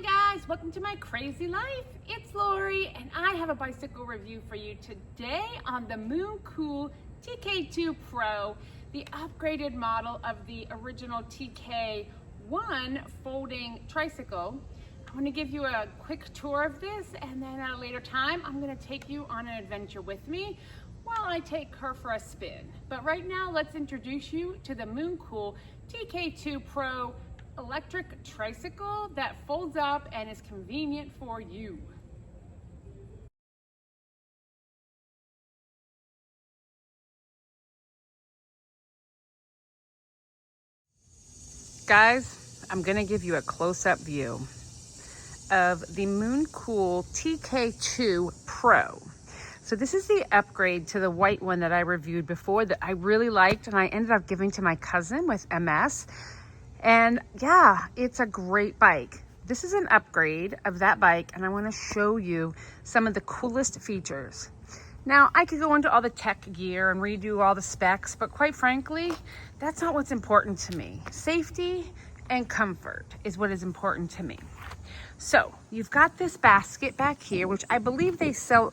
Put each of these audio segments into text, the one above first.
Hi guys, welcome to my crazy life. It's Lori and I have a bicycle review for you today on the Mooncool TK2 Pro, the upgraded model of the original TK1 folding tricycle. I want to give you a quick tour of this, and then at a later time I'm going to take you on an adventure with me while I take her for a spin. But right now let's introduce you to the Mooncool TK2 Pro electric tricycle that folds up and is convenient for you. Guys, I'm gonna give you a close-up view of the Mooncool TK2 Pro. So this is the upgrade to the white one that I reviewed before that I really liked, and I ended up giving to my cousin with MS. And yeah, it's a great bike. This is an upgrade of that bike, and I want to show you some of the coolest features. Now, I could go into all the tech gear and redo all the specs, but quite frankly, that's not what's important to me. Safety and comfort is what is important to me. So you've got this basket back here, which I believe they sell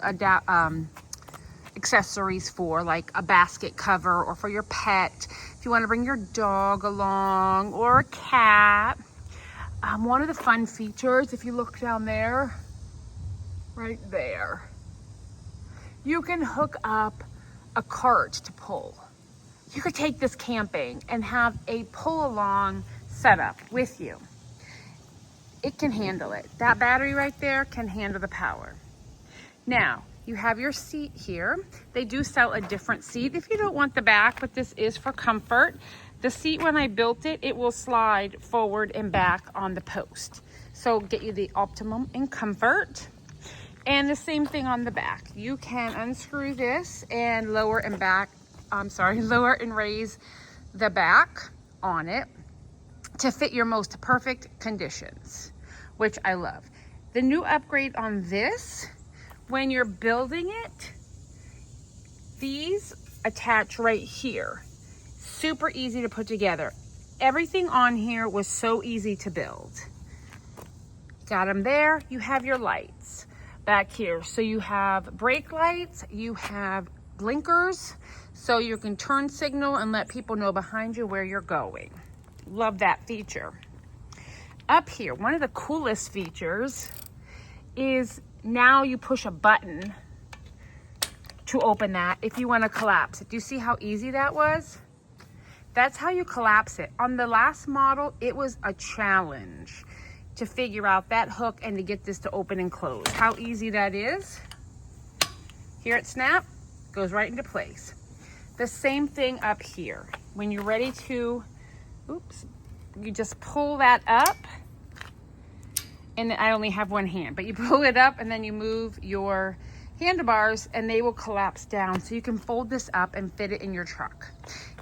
accessories for, like a basket cover or for your pet. If you want to bring your dog along or a cat. One of the fun features, if you look down there, right there, you can hook up a cart to pull. You could take this camping and have a pull along setup with you. It can handle it. That battery right there can handle the power. Now, you have your seat here. They do sell a different seat if you don't want the back, but this is for comfort. The seat, when I built it, it will slide forward and back on the post. So get you the optimum in comfort. And the same thing on the back. You can unscrew this and lower and raise the back on it to fit your most perfect conditions, which I love. The new upgrade on this, when you're building it, these attach right here. Super easy to put together. Everything on here was so easy to build. Got them there. You have your lights back here. So you have brake lights, you have blinkers, so you can turn signal and let people know behind you where you're going. Love that feature. Up here, one of the coolest features is now you push a button to open that if you want to collapse it. Do you see how easy that was? That's how you collapse it. On the last model, it was a challenge to figure out that hook and to get this to open and close. How easy that is. Here it snap, goes right into place. The same thing up here. When you're ready to, you just pull that up. And I only have one hand, but you pull it up and then you move your handlebars and they will collapse down. So you can fold this up and fit it in your truck,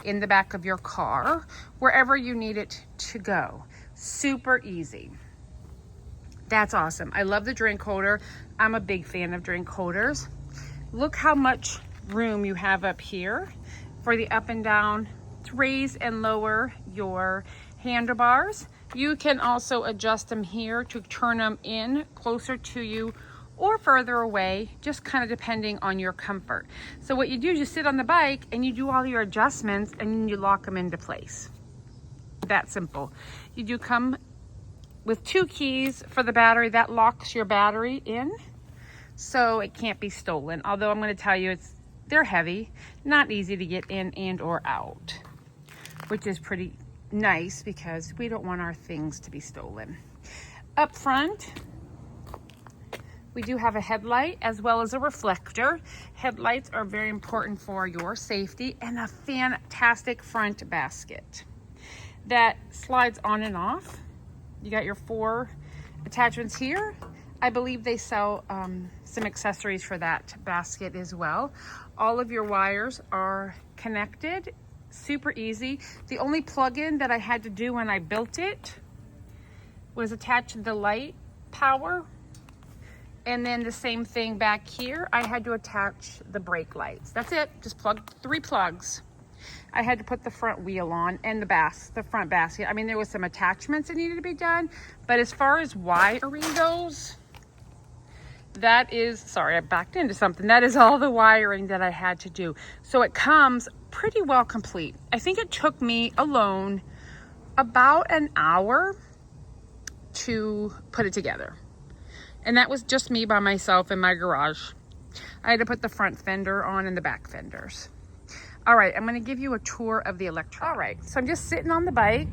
in the back of your car, wherever you need it to go. Super easy. That's awesome. I love the drink holder. I'm a big fan of drink holders. Look how much room you have up here for the up and down to raise and lower your handlebars. You can also adjust them here to turn them in closer to you or further away, just kind of depending on your comfort. So what you do is you sit on the bike and you do all your adjustments and then you lock them into place. That simple. You do come with 2 keys for the battery. That locks your battery in so it can't be stolen. Although I'm going to tell you, they're heavy, not easy to get in and or out, which is pretty nice because we don't want our things to be stolen. Up front, we do have a headlight as well as a reflector. Headlights are very important for your safety, and a fantastic front basket that slides on and off. You got your 4 attachments here. I believe they sell some accessories for that basket as well. All of your wires are connected. Super easy. The only plug-in that I had to do when I built it was attach the light power, and then the same thing back here, I had to attach the brake lights. That's it. Just plug 3 plugs. I had to put the front wheel on and the front basket. I mean, there was some attachments that needed to be done, but as far as wiring goes, that is, sorry, I backed into something. That is all the wiring that I had to do. So it comes pretty well complete. I think it took me alone about an hour to put it together. And that was just me by myself in my garage. I had to put the front fender on and the back fenders. All right, I'm gonna give you a tour of the electronics. All right, so I'm just sitting on the bike.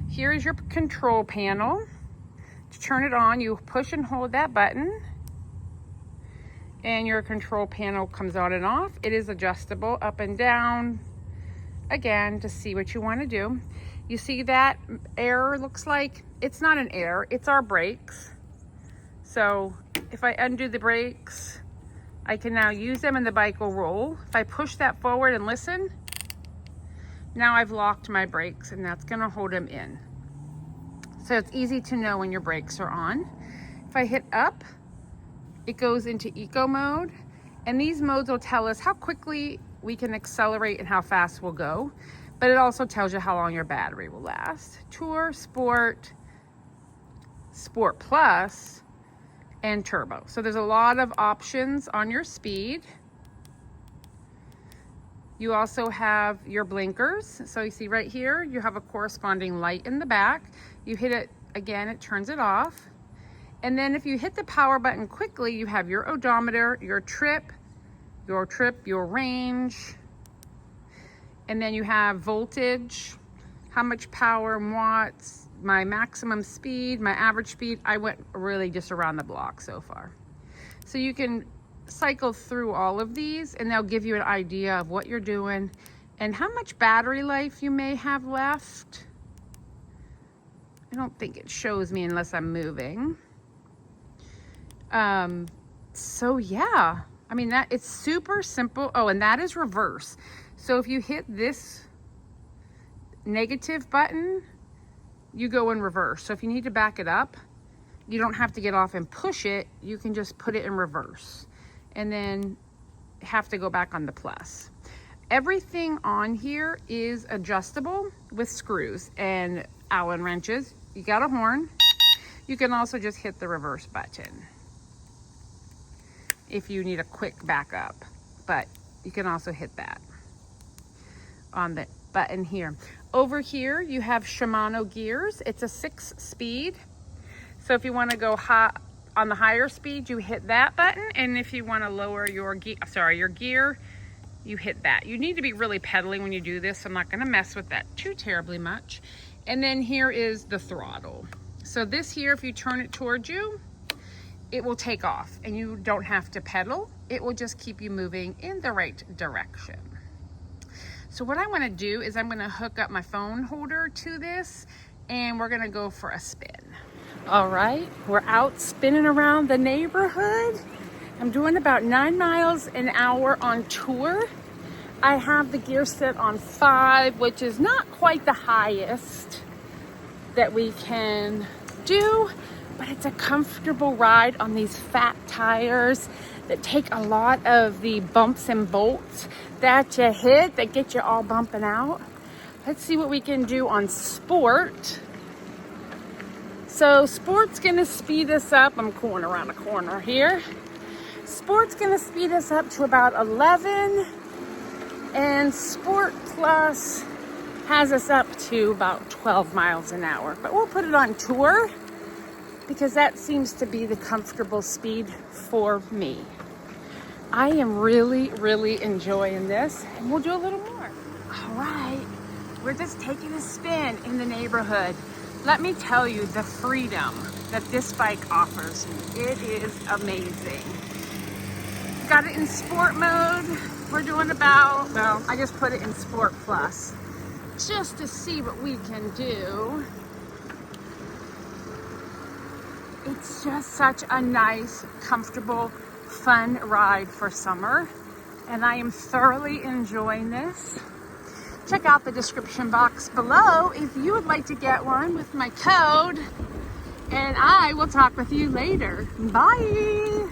Here is your control panel. To turn it on, you push and hold that button and your control panel comes on and off. It is adjustable up and down, again, to see what you want to do. You see that error looks like? It's not an error, it's our brakes. So if I undo the brakes, I can now use them and the bike will roll. If I push that forward and listen, now I've locked my brakes and that's gonna hold them in. So it's easy to know when your brakes are on. If I hit up, it goes into eco mode. And these modes will tell us how quickly we can accelerate and how fast we'll go. But it also tells you how long your battery will last. Tour, Sport, Sport Plus, and Turbo. So there's a lot of options on your speed. You also have your blinkers. So you see right here, you have a corresponding light in the back. You hit it again, it turns it off. And then if you hit the power button quickly, you have your odometer, your trip, your range. And then you have voltage, how much power in watts, my maximum speed, my average speed. I went really just around the block so far. So you can cycle through all of these and they'll give you an idea of what you're doing and how much battery life you may have left. I don't think it shows me unless I'm moving. So yeah, I mean, that it's super simple. Oh, and that is reverse. So if you hit this negative button, you go in reverse. So if you need to back it up, you don't have to get off and push it. You can just put it in reverse and then have to go back on the plus. Everything on here is adjustable with screws and Allen wrenches. You got a horn. You can also just hit the reverse button if you need a quick backup, but you can also hit that on the button here. Over here, you have Shimano gears. It's a 6-speed. So if you want to go high on the higher speed, you hit that button. And if you want to lower your gear, you hit that. You need to be really pedaling when you do this. So I'm not going to mess with that too terribly much. And then here is the throttle. So this here, if you turn it towards you, it will take off and you don't have to pedal. It will just keep you moving in the right direction. So what I want to do is I'm going to hook up my phone holder to this and we're going to go for a spin. All right, we're out spinning around the neighborhood. I'm doing about 9 miles an hour on tour. I have the gear set on 5, which is not quite the highest that we can do, but it's a comfortable ride on these fat tires that take a lot of the bumps and bolts that you hit that get you all bumping out. Let's see what we can do on Sport. So Sport's gonna speed us up. I'm going around a corner here. Sport's gonna speed us up to about 11, and Sport Plus has us up to about 12 miles an hour. But we'll put it on tour because that seems to be the comfortable speed for me. I am really, really enjoying this, and we'll do a little more. All right, we're just taking a spin in the neighborhood. Let me tell you the freedom that this bike offers me. It is amazing. Got it in sport mode. We're doing about, well, I just put it in Sport Plus just to see what we can do. It's just such a nice, comfortable, fun ride for summer, and I am thoroughly enjoying this. Check out the description box below if you would like to get one with my code, and I will talk with you later. Bye!